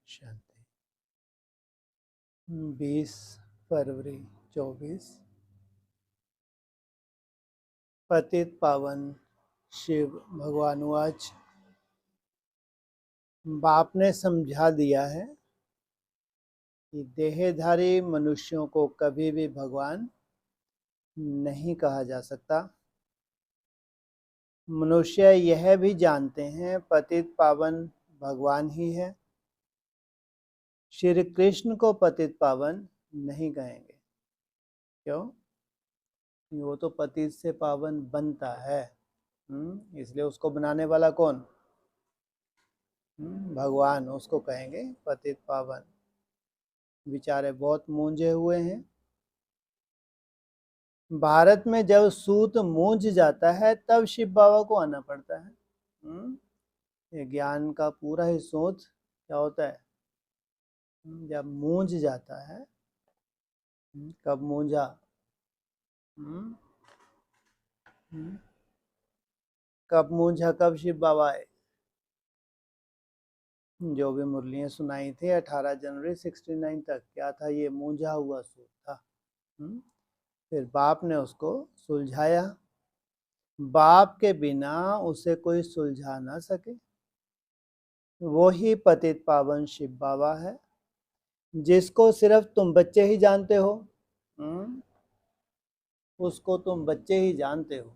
शांति। 20 फरवरी 24। पतित पावन शिव भगवानुवाच। बाप ने समझा दिया है कि देहधारी मनुष्यों को कभी भी भगवान नहीं कहा जा सकता। मनुष्य यह भी जानते हैं पतित पावन भगवान ही है। श्री कृष्ण को पतित पावन नहीं कहेंगे। क्यों? वो तो पतित से पावन बनता है, इसलिए उसको बनाने वाला कौन? भगवान। उसको कहेंगे पतित पावन। बेचारे बहुत मूंझे हुए हैं। भारत में जब सूत मूंझ जाता है तब शिव बाबा को आना पड़ता है। ये ज्ञान का पूरा ही सूत क्या होता है? जब मूंझ जाता है। कब मूंझा? कब मूंझा? कब शिव बाबा आए? जो भी मुरलियां सुनाई थी 18 जनवरी 69 तक, क्या था? ये मूंझा हुआ सूत था। फिर बाप ने उसको सुलझाया। बाप के बिना उसे कोई सुलझा ना सके। वो ही पतित पावन शिव बाबा है, जिसको सिर्फ तुम बच्चे ही जानते हो। उसको तुम बच्चे ही जानते हो।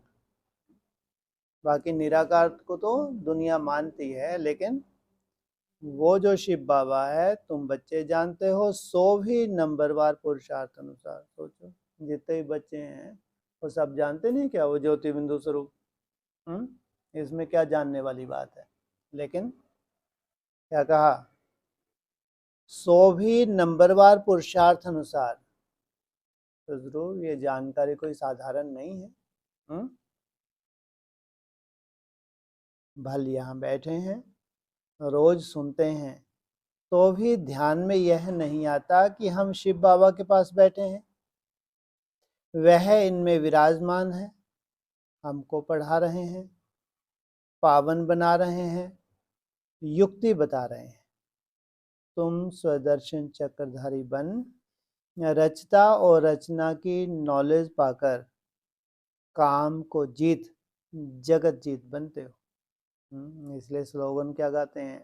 बाकी निराकार को तो दुनिया मानती है, लेकिन वो जो शिव बाबा है तुम बच्चे जानते हो। 100 भी नंबरवार पुरुषार्थ अनुसार सोचो, जितने भी बच्चे हैं वो सब जानते नहीं क्या वो ज्योति बिंदु स्वरूप? इसमें क्या जानने वाली बात है? लेकिन क्या कहा? 100 भी नंबरवार पुरुषार्थ अनुसार। तो जरूर ये जानकारी कोई साधारण नहीं है। भल यहाँ बैठे हैं, रोज सुनते हैं, तो भी ध्यान में यह नहीं आता कि हम शिव बाबा के पास बैठे हैं। वह इनमें विराजमान है, हमको पढ़ा रहे हैं, पावन बना रहे हैं, युक्ति बता रहे हैं। तुम स्वदर्शन चक्रधारी बन रचता और रचना की नॉलेज पाकर काम को जीत जगत जीत बनते हो। इसलिए स्लोगन क्या गाते हैं?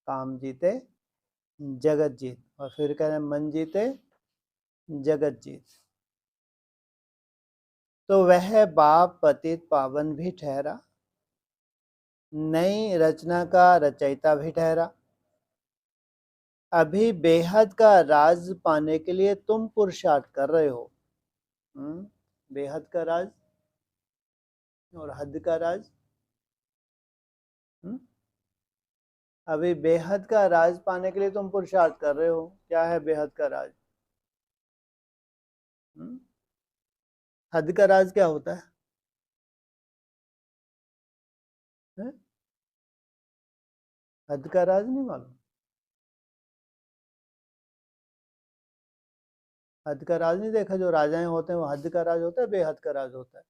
काम जीते जगत जीत। और फिर कह रहे हैं मन जीते जगत जीत। तो वह बाप पतित पावन भी ठहरा, नई रचना का रचयिता भी ठहरा। अभी बेहद का राज पाने के लिए तुम पुरुषार्थ कर रहे हो। बेहद का राज और हद का राज। अभी बेहद का राज पाने के लिए तुम पुरुषार्थ कर रहे हो। क्या है बेहद का राज? हद का राज क्या होता है? हद का राज नहीं मालूम? हद का राज नहीं देखा? जो राजाएं होते हैं वो हद का राज होता है, बेहद का राज होता है।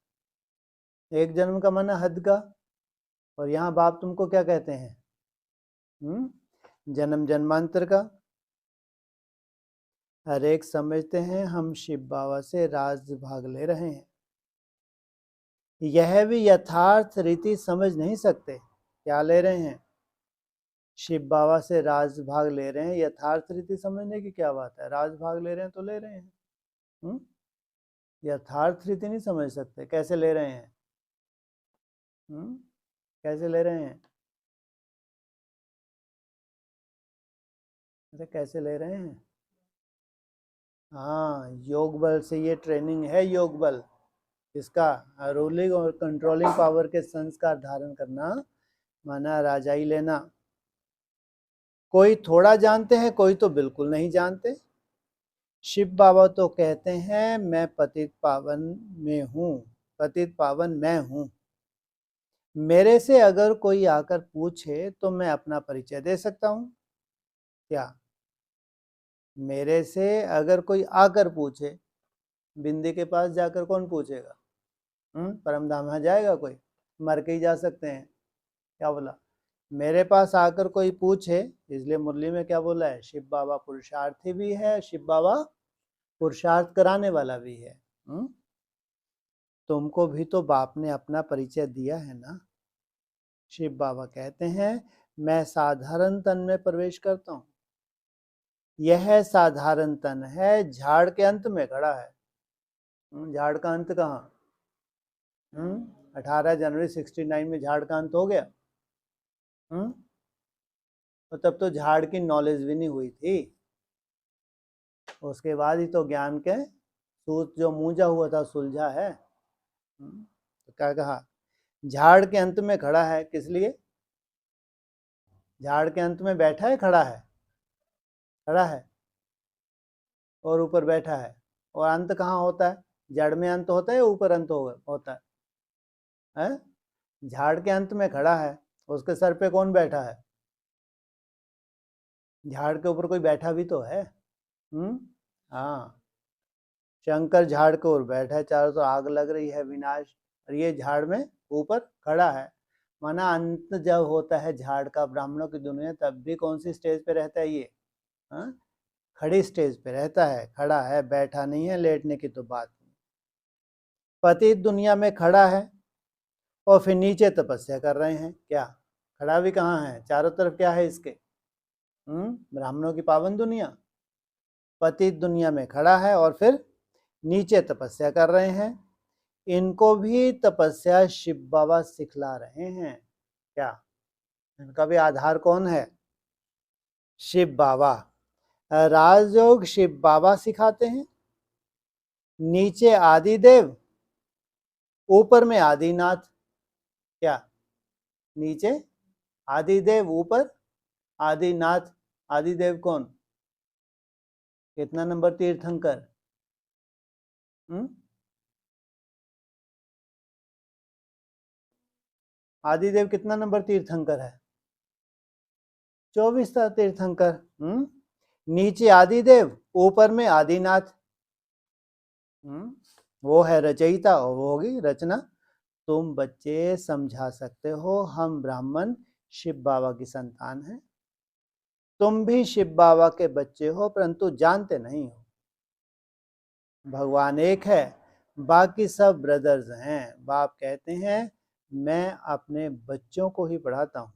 एक जन्म का माना हद का। और यहाँ बाप तुमको क्या कहते हैं? जन्म जन्मांतर का। हर एक समझते हैं हम शिव बाबा से राज भाग ले रहे हैं। यह भी यथार्थ रीति समझ नहीं सकते। क्या ले रहे हैं? शिव बाबा से राज भाग ले रहे हैं। यथार्थ रीति समझने की क्या बात है? राज भाग ले रहे हैं तो ले रहे हैं। यथार्थ रीति नहीं समझ सकते। कैसे ले रहे हैं? कैसे ले रहे हैं? अरे कैसे ले रहे हैं? हाँ, योग बल से। ये ट्रेनिंग है योग बल। इसका रूलिंग और कंट्रोलिंग पावर के संस्कार धारण करना माना राजाई लेना। कोई थोड़ा जानते हैं, कोई तो बिल्कुल नहीं जानते। शिव बाबा तो कहते हैं मैं पतित पावन में हूँ, पतित पावन मैं हूँ। मेरे से अगर कोई आकर पूछे तो मैं अपना परिचय दे सकता हूँ। क्या? मेरे से अगर कोई आकर पूछे, बिंदी के पास जाकर कौन पूछेगा? परमधाम जाएगा कोई? मर के ही जा सकते हैं। क्या बोला? मेरे पास आकर कोई पूछे, इसलिए मुरली में क्या बोला है, शिव बाबा पुरुषार्थी भी है, शिव बाबा पुरुषार्थ कराने वाला भी है। तुमको भी तो बाप ने अपना परिचय दिया है ना। शिव बाबा कहते हैं मैं साधारण तन में प्रवेश करता हूँ। यह साधारण तन है, झाड़ के अंत में खड़ा है। झाड़ का अंत कहाँ? 18 जनवरी 69 में झाड़ का अंत हो गया। तो तब तो झाड़ की नॉलेज भी नहीं हुई थी, उसके बाद ही तो ज्ञान के सूत जो मूंझा हुआ था सुलझा है। तो क्या कहा, झाड़ के अंत में खड़ा है, किस लिए? झाड़ के अंत में बैठा है, खड़ा है? खड़ा है और ऊपर बैठा है। और अंत कहाँ होता है? जड़ में अंत होता है या ऊपर अंत होता है? झाड़ के अंत में खड़ा है, उसके सर पे कौन बैठा है? झाड़ के ऊपर कोई बैठा भी तो है। हाँ, शंकर झाड़ के ऊपर बैठा है, चारों तो आग लग रही है विनाश, और ये झाड़ में ऊपर खड़ा है। माना अंत जब होता है झाड़ का ब्राह्मणों की दुनिया, तब भी कौन सी स्टेज पे रहता है ये? खड़ी स्टेज पे रहता है, खड़ा है, बैठा नहीं है, लेटने की तो बात नहीं। पति दुनिया में खड़ा है और फिर नीचे तपस्या कर रहे हैं। क्या खड़ा भी कहाँ है? चारों तरफ क्या है इसके? ब्राह्मणों की पावन दुनिया। पति दुनिया में खड़ा है और फिर नीचे तपस्या कर रहे हैं। इनको भी तपस्या शिव बाबा सिखला रहे हैं। क्या इनका भी आधार कौन है? शिव बाबा। राजयोग शिव बाबा सिखाते हैं। नीचे आदिदेव, ऊपर में आदिनाथ। क्या नीचे आदिदेव, ऊपर आदिनाथ। आदिदेव कौन? कितना नंबर तीर्थंकर? आदिदेव कितना नंबर तीर्थंकर है? 24 तीर्थंकर। नीचे आदिदेव, ऊपर में आदिनाथ। वो है रचयिता और वो होगी रचना। तुम बच्चे समझा सकते हो, हम ब्राह्मण शिव बाबा की संतान हैं। तुम भी शिव बाबा के बच्चे हो, परंतु जानते नहीं हो। भगवान एक है, बाकी सब ब्रदर्स हैं। बाप कहते हैं मैं अपने बच्चों को ही पढ़ाता हूँ।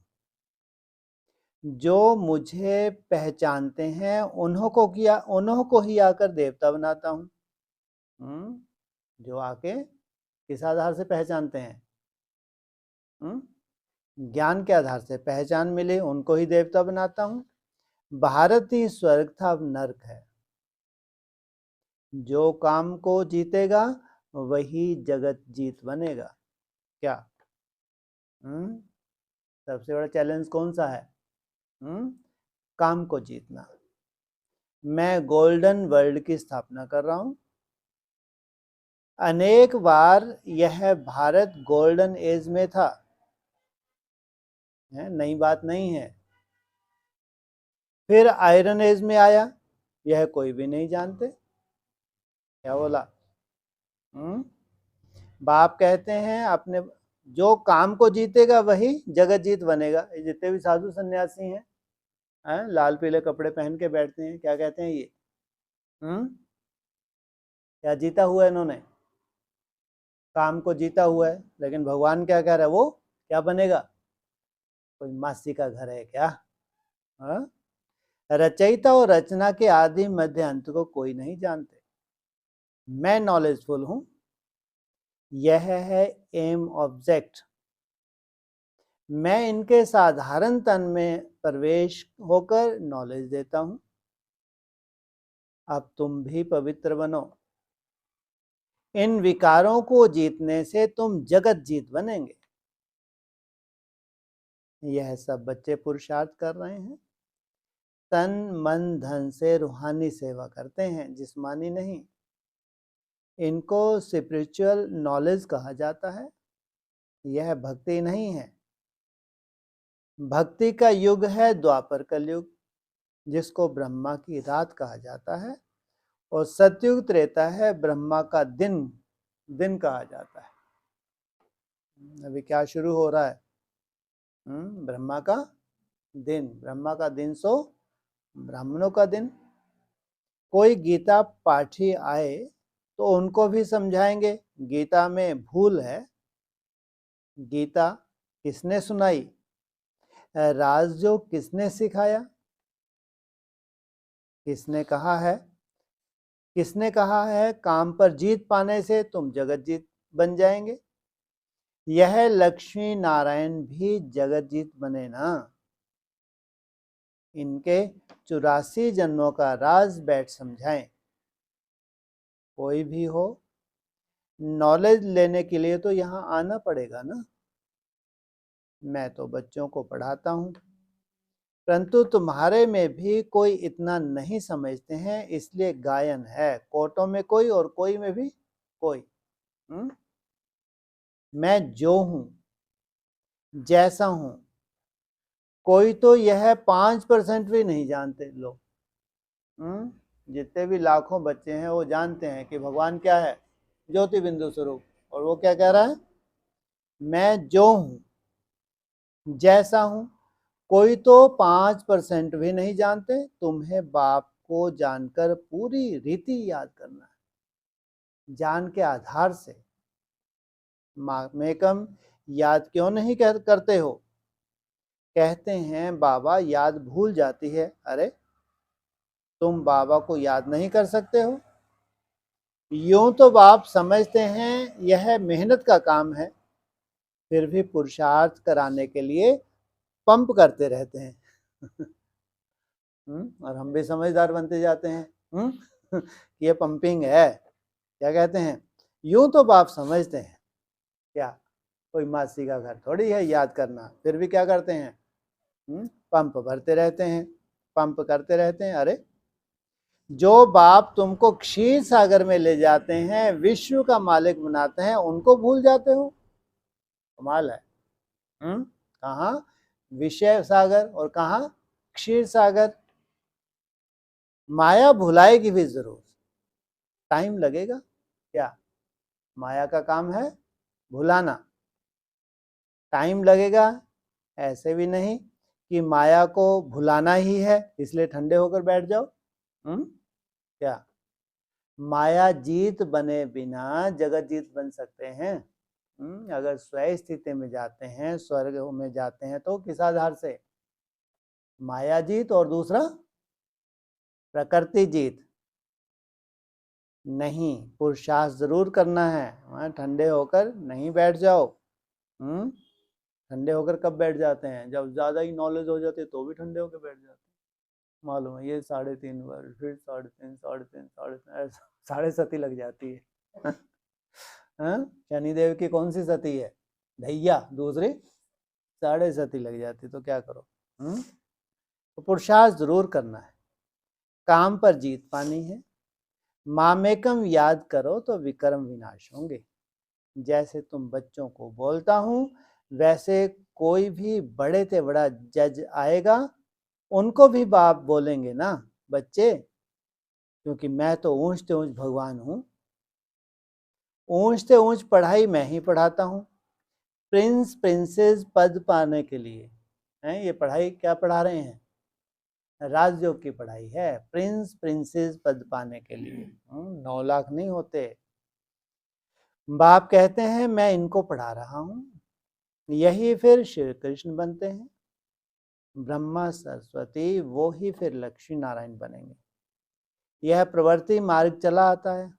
जो मुझे पहचानते हैं उन्हों को ही आकर देवता बनाता हूँ। जो आके किस आधार से पहचानते हैं? ज्ञान के आधार से पहचान मिले, उनको ही देवता बनाता हूँ। भारत ही स्वर्ग था, अब नर्क है। जो काम को जीतेगा वही जगत जीत बनेगा। क्या सबसे बड़ा चैलेंज कौन सा है? काम को जीतना। मैं गोल्डन वर्ल्ड की स्थापना कर रहा हूं। अनेक बार यह भारत गोल्डन एज में था, नई बात नहीं है। फिर आयरन एज में आया, यह कोई भी नहीं जानते। क्या बोला? बाप कहते हैं अपने जो काम को जीतेगा वही जगत जीत बनेगा। जितने भी साधु सन्यासी हैं, लाल पीले कपड़े पहन के बैठते हैं, क्या कहते हैं ये? क्या जीता हुआ है इन्होंने? काम को जीता हुआ है। लेकिन भगवान क्या कह रहा है, वो क्या बनेगा? कोई मासी का घर है क्या? रचयिता और रचना के आदि मध्य अंत को कोई नहीं जानते। मैं नॉलेजफुल हूं, यह है एम ऑब्जेक्ट। मैं इनके साधारण तन में प्रवेश होकर नॉलेज देता हूं। अब तुम भी पवित्र बनो। इन विकारों को जीतने से तुम जगत जीत बनेंगे। यह सब बच्चे पुरुषार्थ कर रहे हैं, तन मन धन से रूहानी सेवा करते हैं, जिस्मानी नहीं। इनको स्पिरिचुअल नॉलेज कहा जाता है। यह भक्ति नहीं है। भक्ति का युग है द्वापर कलयुग, जिसको ब्रह्मा की रात कहा जाता है, और सतयुग त्रेता है, ब्रह्मा का दिन दिन कहा जाता है। अभी क्या शुरू हो रहा है? ब्रह्मा का दिन, ब्रह्मा का दिन सो ब्राह्मणों का दिन। कोई गीता पाठी आए तो उनको भी समझाएंगे गीता में भूल है। गीता किसने सुनाई, राजयोग किसने सिखाया, किसने कहा है काम पर जीत पाने से तुम जगत जीत बन जाएंगे। यह लक्ष्मी नारायण भी जगत जीत बने ना। इनके 84 जन्मों का राज बैठ समझाएं। कोई भी हो, नॉलेज लेने के लिए तो यहाँ आना पड़ेगा ना। मैं तो बच्चों को पढ़ाता हूँ, परंतु तुम्हारे में भी कोई इतना नहीं समझते हैं, इसलिए गायन है। कोटों में कोई और कोई में भी कोई। मैं जो हूँ, जैसा हूँ, कोई तो यह 5% भी नहीं जानते लोग। जितने भी लाखों बच्चे हैं वो जानते हैं कि भगवान क्या है, ज्योति बिंदु स्वरूप। और वो क्या कह रहा है, मैं जो हूँ, जैसा हूँ। कोई तो 5% भी नहीं जानते। तुम्हें बाप को जानकर पूरी रीति याद करना है, ज्ञान के आधार से। मेकम याद क्यों नहीं करते हो, कहते हैं बाबा याद भूल जाती है। अरे तुम बाबा को याद नहीं कर सकते हो। यूं तो बाप समझते हैं यह मेहनत का काम है, फिर भी पुरुषार्थ कराने के लिए पंप करते रहते हैं। और हम भी समझदार बनते जाते हैं। ये पंपिंग है। क्या कहते हैं, यूं तो बाप समझते हैं क्या कोई मासी का घर थोड़ी है याद करना, फिर भी क्या करते हैं, पंप भरते रहते हैं, पंप करते रहते हैं। अरे जो बाप तुमको क्षीर सागर में ले जाते हैं, विश्व का मालिक बनाते हैं, उनको भूल जाते हो। कमाल है। कहाँ विषय सागर और कहाँ क्षीर सागर। माया भुलाएगी भी जरूर, टाइम लगेगा। क्या माया का काम है भुलाना, टाइम लगेगा। ऐसे भी नहीं कि माया को भुलाना ही है इसलिए ठंडे होकर बैठ जाओ। क्या माया जीत बने बिना जगत जीत बन सकते हैं। अगर स्वयं स्थिति में जाते हैं, स्वर्ग में जाते हैं, तो किस आधार से, माया जीत और दूसरा प्रकृति जीत। नहीं, पुरुषार्थ जरूर करना है, वहां ठंडे होकर नहीं बैठ जाओ। ठंडे होकर कब बैठ जाते हैं, जब ज्यादा ही नॉलेज हो जाती है तो भी ठंडे होकर बैठ जाते हैं। मालूम है ये 3.5 वर्ष, फिर 3.5, 3.5, 3.5, साढ़े सती लग जाती है। शनिदेव की कौन सी सती है, धैया, दूसरी साढ़े सती लग जाती, तो क्या करो। तो पुरुषार्थ जरूर करना है, काम पर जीत पानी है। मामेकम याद करो तो विक्रम विनाश होंगे। जैसे तुम बच्चों को बोलता हूं, वैसे कोई भी बड़े से बड़ा जज आएगा, उनको भी बाप बोलेंगे ना बच्चे, क्योंकि मैं तो ऊंच से ऊंच भगवान हूं। ऊंच से ऊंच पढ़ाई मैं ही पढ़ाता हूं। प्रिंस प्रिंसेस पद पाने के लिए हैं, ये पढ़ाई क्या पढ़ा रहे हैं, राजयोग की पढ़ाई है। प्रिंस प्रिंसेस पद पाने के लिए 9 लाख नहीं होते। बाप कहते हैं मैं इनको पढ़ा रहा हूं, यही फिर श्री कृष्ण बनते हैं। ब्रह्मा सरस्वती वो ही फिर लक्ष्मी नारायण बनेंगे। यह प्रवृत्ति मार्ग चला आता है।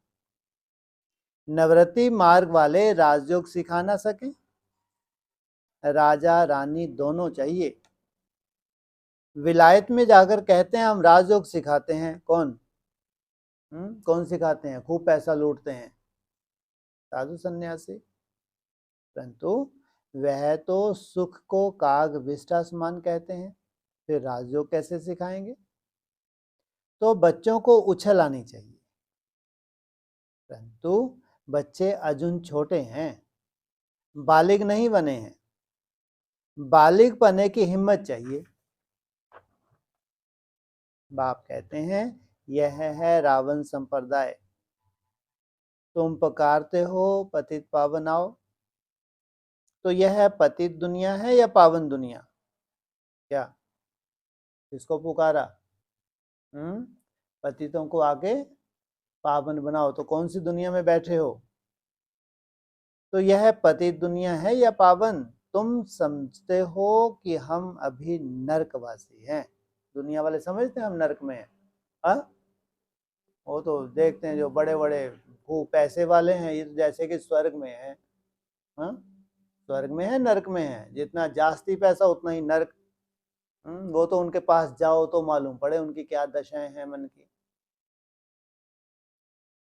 निवृत्ति मार्ग वाले राजयोग सिखा ना सके। राजा रानी दोनों चाहिए। विलायत में जाकर कहते हैं हम राजयोग सिखाते हैं, कौन कौन सिखाते हैं, खूब पैसा लूटते हैं, साधु सन्यासी। परंतु वह तो सुख को काग विष्टा समान कहते हैं, फिर राजयोग कैसे सिखाएंगे। तो बच्चों को उछल आनी चाहिए, परंतु बच्चे अजुन छोटे हैं, बालिग नहीं बने हैं। बालिग बने की हिम्मत चाहिए। बाप कहते हैं यह है रावण संप्रदाय। तुम पुकारते हो पतित पावन आओ, तो यह पतित दुनिया है या पावन दुनिया? क्या किसको पुकारा? पतितों को आके पावन बनाओ, तो कौन सी दुनिया में बैठे हो? तो यह पतित दुनिया है या पावन? तुम समझते हो कि हम अभी नरकवासी हैं। दुनिया वाले समझते हैं हम नरक में हैं। हाँ, वो तो देखते हैं जो बड़े बड़े पैसे वाले हैं, ये जैसे कि स्वर्ग में है। हाँ, स्वर्ग में है नरक में है, जितना जास्ती पैसा उतना ही नरक। वो तो उनके पास जाओ तो मालूम पड़े उनकी क्या दशाएं हैं मन की।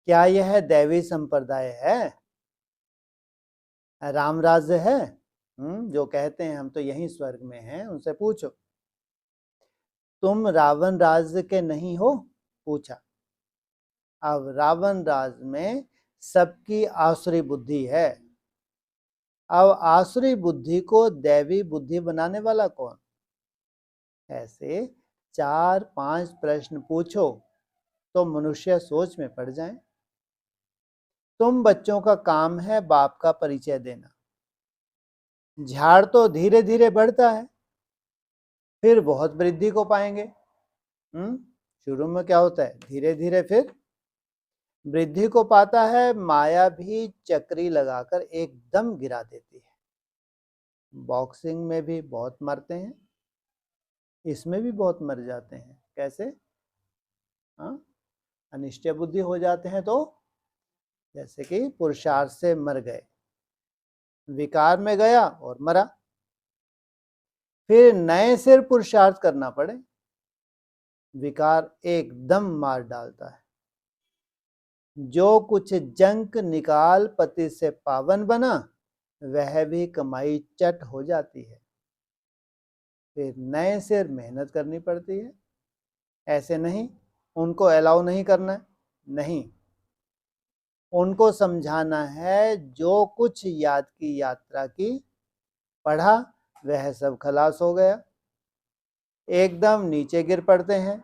क्या यह दैवी संप्रदाय है? राम राज्य है? जो कहते हैं हम तो यहीं स्वर्ग में हैं, उनसे पूछो। तुम रावण राज्य के नहीं हो? पूछा। अब रावण राज्य में सबकी आसुरी बुद्धि है। अब आसुरी बुद्धि को दैवी बुद्धि बनाने वाला कौन? ऐसे 4-5 प्रश्न पूछो तो मनुष्य सोच में पड़ जाए। तुम बच्चों का काम है बाप का परिचय देना। झाड़ तो धीरे धीरे बढ़ता है, फिर बहुत वृद्धि को पाएंगे। शुरू में क्या होता है? धीरे धीरे फिर वृद्धि को पाता है। माया भी चक्री लगाकर एकदम गिरा देती है। बॉक्सिंग में भी बहुत मरते हैं, इसमें भी बहुत मर जाते हैं। कैसे? हाँ, अनिष्ट बुद्धि हो जाते हैं तो जैसे कि पुरुषार्थ से मर गए, विकार में गया और मरा, फिर नए सिर पुरुषार्थ करना पड़े, विकार एकदम मार डालता है। जो कुछ जंक निकाल पति से पावन बना, वह भी कमाई चट हो जाती है, फिर नए सिर मेहनत करनी पड़ती है। ऐसे नहीं, उनको अलाउ नहीं करना है, नहीं, उनको समझाना है जो कुछ याद की यात्रा की पढ़ा वह सब खलास हो गया, एकदम नीचे गिर पड़ते हैं।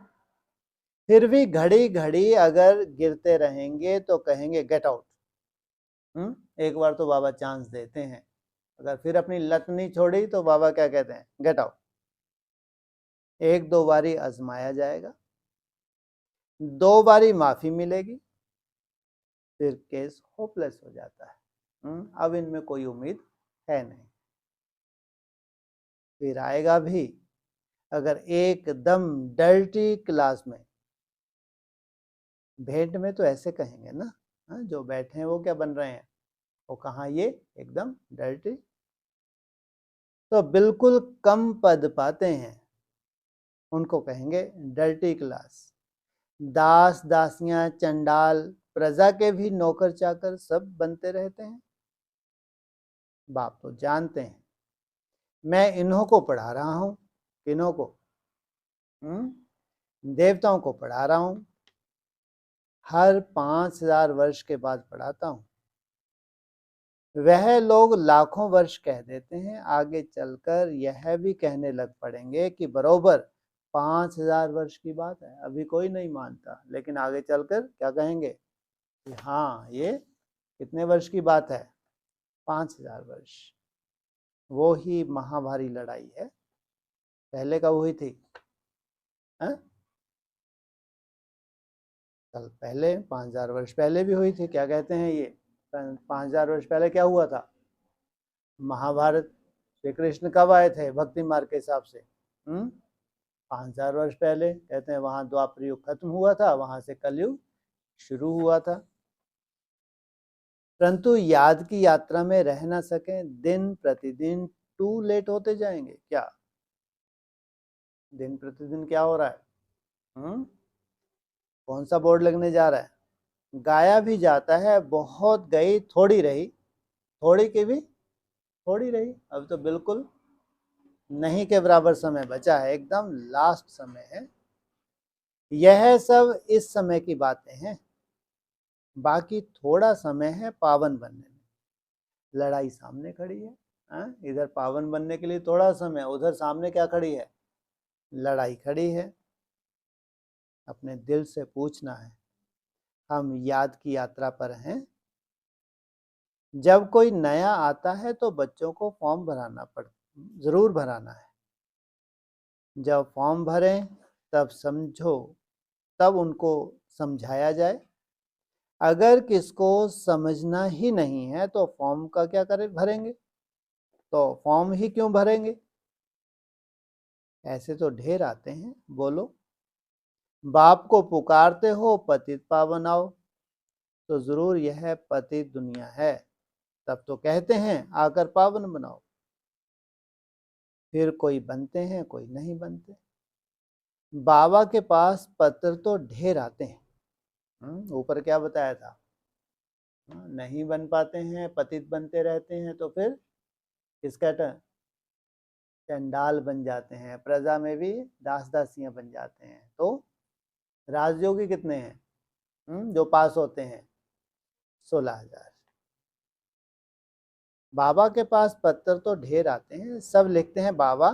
फिर भी घड़ी घड़ी अगर गिरते रहेंगे तो कहेंगे गेट आउट। एक बार तो बाबा चांस देते हैं, अगर फिर अपनी लत नहीं छोड़ी तो बाबा क्या कहते हैं? Get out. 1-2 बारी आजमाया जाएगा, 2 बारी माफी मिलेगी, फिर केस होपलेस हो जाता है। अब इनमें कोई उम्मीद है नहीं, फिर आएगा भी। अगर एकदम डर्टी क्लास में, भेंट में तो ऐसे कहेंगे ना, जो बैठे हैं वो क्या बन रहे हैं? वो कहाँ, ये एकदम डर्टी। तो बिल्कुल कम पद पाते हैं, उनको कहेंगे डर्टी क्लास। दास दासियां चंडाल प्रजा के भी नौकर चाकर सब बनते रहते हैं। बाप तो जानते हैं मैं इन्हों को पढ़ा रहा हूं। किन्हों को? देवताओं को पढ़ा रहा हूं, हर 5000 वर्ष के बाद पढ़ाता हूं। वह लोग लाखों वर्ष कह देते हैं, आगे चलकर यह भी कहने लग पड़ेंगे कि बरोबर 5000 वर्ष की बात है। अभी कोई नहीं मानता, लेकिन आगे चलकर क्या कहेंगे कि हाँ, ये कितने वर्ष की बात है? 5000 वर्ष। वो ही महाभारी लड़ाई है, पहले कब हुई थी? कल पहले 5000 वर्ष पहले भी हुई थी। क्या कहते हैं ये? 5000 वर्ष पहले क्या हुआ था? महाभारत। श्री कृष्ण कब आए थे भक्ति मार्ग के हिसाब से? 5000 वर्ष पहले। कहते हैं वहां द्वापर युग खत्म हुआ था, वहां से कलयुग शुरू हुआ था। परंतु याद की यात्रा में रह ना सके, दिन प्रतिदिन टू लेट होते जाएंगे। क्या दिन प्रतिदिन क्या हो रहा है? कौन सा बोर्ड लगने जा रहा है? गाया भी जाता है, बहुत गई थोड़ी रही, थोड़ी की भी थोड़ी रही। अब तो बिल्कुल नहीं के बराबर समय बचा है, एकदम लास्ट समय है। यह सब इस समय की बातें हैं, बाकी थोड़ा समय है पावन बनने में। लड़ाई सामने खड़ी है। इधर पावन बनने के लिए थोड़ा समय, उधर सामने क्या खड़ी है? लड़ाई खड़ी है। अपने दिल से पूछना है, हम याद की यात्रा पर हैं जब कोई नया आता है तो बच्चों को फॉर्म जरूर भराना है। जब फॉर्म भरें तब उनको समझाया जाए। अगर किसको समझना ही नहीं है तो फॉर्म का क्या भरेंगे? तो फॉर्म ही क्यों भरेंगे? ऐसे तो ढेर आते हैं। बोलो। बाप को पुकारते हो पतित पावन आओ, तो जरूर यह पतित दुनिया है, तब तो कहते हैं आकर पावन बनाओ। फिर कोई बनते हैं, कोई नहीं बनते। बाबा के पास पत्र तो ढेर आते हैं। ऊपर क्या बताया था? नहीं बन पाते हैं, पतित बनते रहते हैं, तो फिर किसका चंडाल बन जाते हैं, प्रजा में भी दास दासियां बन जाते हैं। तो राजयोगी कितने हैं जो पास होते हैं? 16,000। बाबा के पास पत्र तो ढेर आते हैं, सब लिखते हैं Baba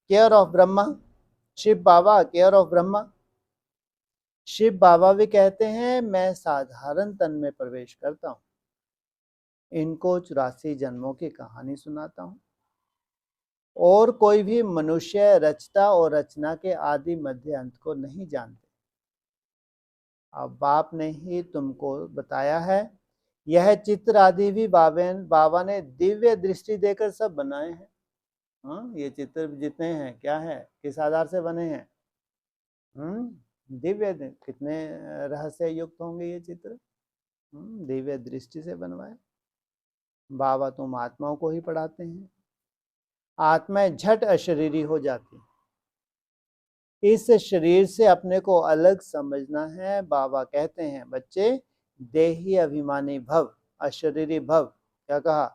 care of Brahma, Shiv Baba care of Brahma. Shiv Baba भी कहते हैं मैं साधारण तन में प्रवेश करता हूँ, इनको 84 जन्मों की कहानी सुनाता हूँ। और कोई भी मनुष्य रचता और रचना के आदि मध्य अंत को नहीं जानते। अब बाप ने ही तुमको बताया है। यह चित्र आदि भी बाबा ने दिव्य दृष्टि देकर सब बनाए हैं। ये चित्र जितने हैं क्या है, किस आधार से बने हैं? दिव्य, कितने रहस्य युक्त होंगे ये चित्र। दिव्य दृष्टि से बनवाए। बाबा तुम आत्माओं को ही पढ़ाते हैं, आत्माएं झट अशरीरी हो जाती। इस शरीर से अपने को अलग समझना है। बाबा कहते हैं बच्चे देही अभिमानी भव, अशरीरी भव। क्या कहा?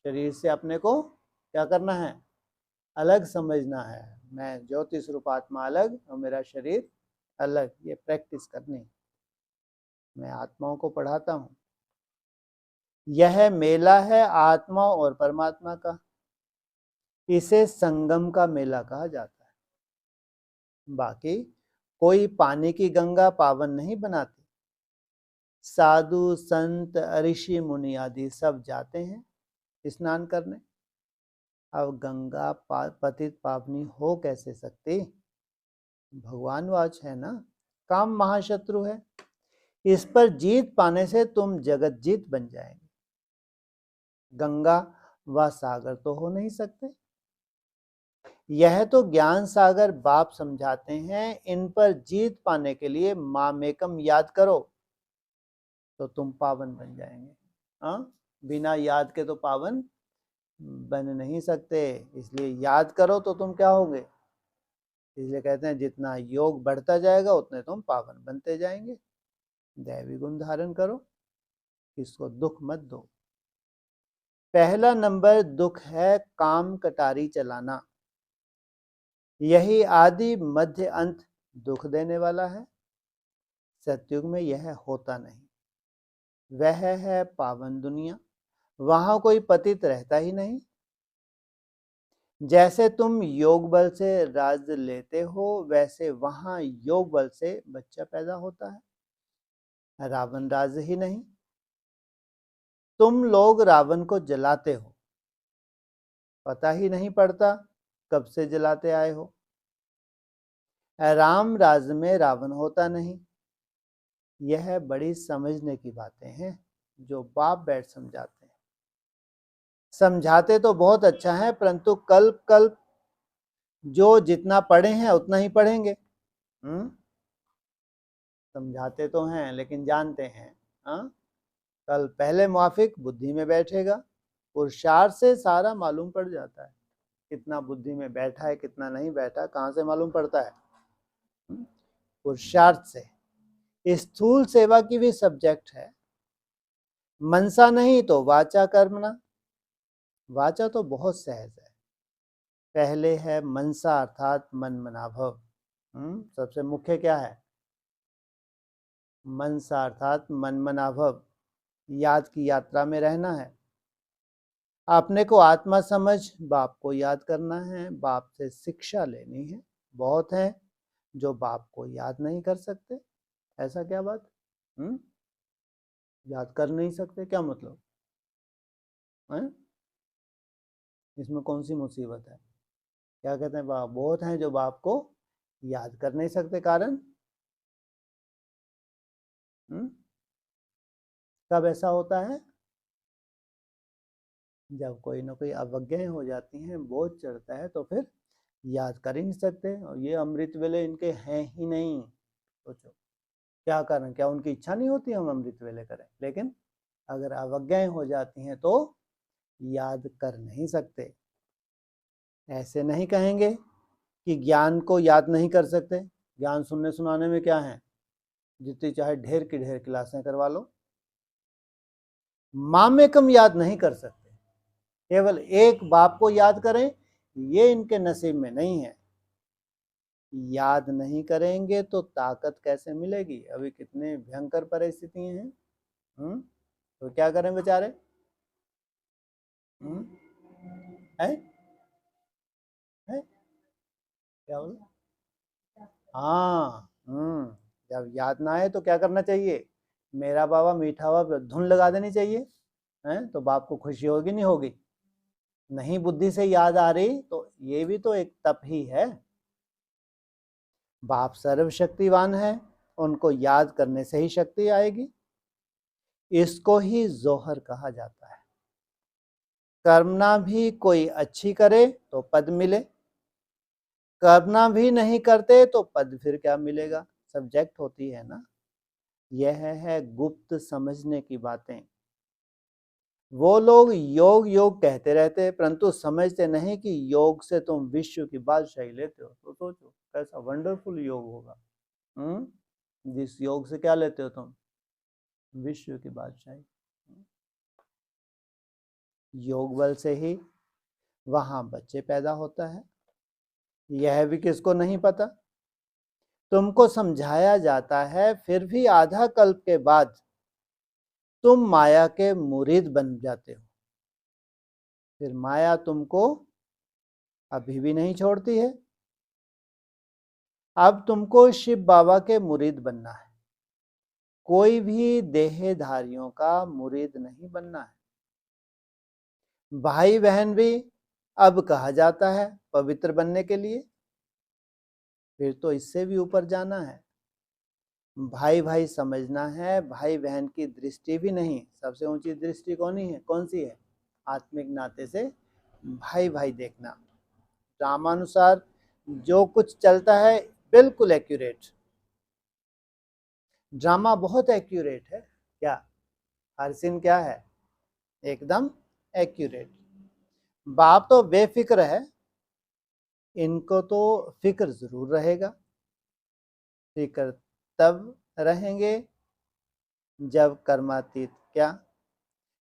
शरीर से अपने को क्या करना है? अलग समझना है। मैं ज्योति स्वरूप आत्मा अलग और मेरा शरीर अलग, ये प्रैक्टिस करनी। मैं आत्माओं को पढ़ाता हूँ। यह मेला है आत्मा और परमात्मा का, इसे संगम का मेला कहा जाता है। बाकी कोई पानी की गंगा पावन नहीं बनाते। साधु संत ऋषि मुनि आदि सब जाते हैं स्नान करने। अब गंगा पतित पावनी हो कैसे सकती? भगवान वाच है ना, काम महाशत्रु है। इस पर जीत पाने से तुम जगत जीत बन जाएंगे। गंगा व सागर तो हो नहीं सकते। यह तो ज्ञान सागर बाप समझाते हैं। इन पर जीत पाने के लिए मामेकम याद करो तो तुम पावन बन जाएंगे। बिना याद के तो पावन बन नहीं सकते, इसलिए याद करो तो तुम क्या होगे। इसलिए कहते हैं जितना योग बढ़ता जाएगा उतने तुम पावन बनते जाएंगे। दैवी गुण धारण करो, किसको दुख मत दो। पहला नंबर दुख है काम कटारी चलाना। यही आदि मध्य अंत दुख देने वाला है। सतयुग में यह होता नहीं। वह है पावन दुनिया, वहां कोई पतित रहता ही नहीं। जैसे तुम योग बल से राज लेते हो वैसे वहां योग बल से बच्चा पैदा होता है। रावण राज ही नहीं। तुम लोग रावण को जलाते हो, पता ही नहीं पड़ता कब से जलाते आए हो। राम राज में रावण होता नहीं। यह बड़ी समझने की बातें हैं जो बाप बैठ समझाते हैं। समझाते तो बहुत अच्छा है, परंतु कल्प कल्प जो जितना पढ़े हैं उतना ही पढ़ेंगे। समझाते तो हैं लेकिन जानते हैं। कल पहले मुआफिक बुद्धि में बैठेगा, पुरुषार्थ से सारा मालूम पड़ जाता है। कितना बुद्धि में बैठा है कितना नहीं बैठा कहाँ से मालूम पड़ता है? पुरुषार्थ से। स्थूल सेवा की भी सब्जेक्ट है। मनसा नहीं तो वाचा कर्मणा। वाचा तो बहुत सहज है। पहले है मनसा अर्थात मन मनाभव। सबसे मुख्य क्या है? मनसा अर्थात मन मनाभव, याद की यात्रा में रहना है। अपने को आत्मा समझ बाप को याद करना है, बाप से शिक्षा लेनी है। बहुत है जो बाप को याद नहीं कर सकते। ऐसा क्या बात? याद कर नहीं सकते, क्या मतलब है? इसमें कौन सी मुसीबत है? क्या कहते हैं, बाप बहुत हैं जो बाप को याद कर नहीं सकते। कारण कब ऐसा होता है? जब कोई ना कोई अवज्ञाएं हो जाती हैं, बोझ चढ़ता है, तो फिर याद कर ही नहीं सकते। और ये अमृत वेले इनके हैं ही नहीं। सोचो क्या कारण, क्या उनकी इच्छा नहीं होती हम अमृत वेले करें? लेकिन अगर अवज्ञाएं हो जाती हैं तो याद कर नहीं सकते। ऐसे नहीं कहेंगे कि ज्ञान को याद नहीं कर सकते। ज्ञान सुनने सुनाने में क्या है, जितनी चाहे ढेर की ढेर क्लासें करवा लो, मामेकम याद नहीं कर सकते। केवल एक बाप को याद करें, ये इनके नसीब में नहीं है। याद नहीं करेंगे तो ताकत कैसे मिलेगी? अभी कितने भयंकर परिस्थितियां हैं। तो क्या करें बेचारे? है क्या बोला? हाँ। जब याद ना आए तो क्या करना चाहिए? मेरा बाबा मीठा हुआ पे धुन लगा देनी चाहिए। है तो बाप को खुशी होगी नहीं होगी? नहीं बुद्धि से याद आ रही तो ये भी तो एक तप ही है। बाप सर्वशक्तिवान है, उनको याद करने से ही शक्ति आएगी। इसको ही जोहर कहा जाता है। करना भी कोई अच्छी करे तो पद मिले, करना भी नहीं करते तो पद फिर क्या मिलेगा? सब्जेक्ट होती है ना। यह है गुप्त समझने की बातें। वो लोग योग योग कहते रहते परंतु समझते नहीं कि योग से तुम विश्व की बादशाही लेते हो। तो सोचो कैसा वंडरफुल योग होगा। जिस योग से क्या लेते हो तुम? विश्व की बादशाही। योग बल से ही वहां बच्चे पैदा होता है। यह भी किसको नहीं पता? तुमको समझाया जाता है, फिर भी आधा कल्प के बाद तुम माया के मुरीद बन जाते हो। फिर माया तुमको अभी भी नहीं छोड़ती है। अब तुमको शिव बाबा के मुरीद बनना है, कोई भी देहधारियों का मुरीद नहीं बनना है। भाई बहन भी अब कहा जाता है पवित्र बनने के लिए। फिर तो इससे भी ऊपर जाना है। भाई भाई समझना है, भाई बहन की दृष्टि भी नहीं। सबसे ऊंची दृष्टि कौन सी है? आत्मिक नाते से भाई भाई देखना। रामानुसार जो कुछ चलता है बिल्कुल एक्यूरेट। ड्रामा बहुत एक्यूरेट है। क्या हर सीन क्या है? एकदम एक्यूरेट। बाप तो बेफिक्र है, इनको तो फिक्र जरूर रहेगा। फिक्र तब रहेंगे जब कर्मातीत, क्या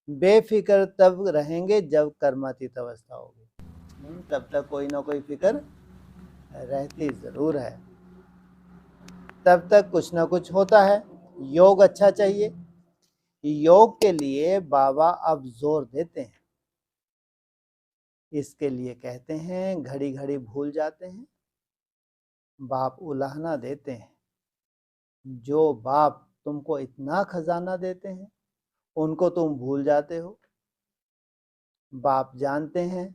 बेफिक्र तब रहेंगे जब कर्मातीत अवस्था होगी। तब तक कोई ना कोई फिक्र रहती जरूर है। तब तक कुछ ना कुछ होता है। योग अच्छा चाहिए, योग के लिए बाबा अब जोर देते हैं। इसके लिए कहते हैं घड़ी घड़ी भूल जाते हैं, बाप उलाहना देते हैं। जो बाप तुमको इतना खजाना देते हैं उनको तुम भूल जाते हो। बाप जानते हैं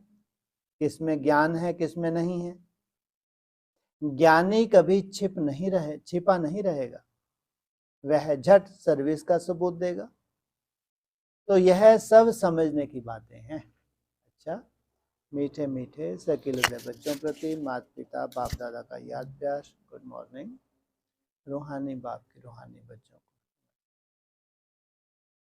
किसमें ज्ञान है किसमें नहीं है। ज्ञानी कभी छिपा नहीं रहेगा, वह झट सर्विस का सबूत देगा। तो यह सब समझने की बातें हैं। अच्छा, मीठे मीठे सकीले बच्चों प्रति माता पिता बाप दादा का याद प्यार। Good morning. रूहानी बाप के रूहानी बच्चों को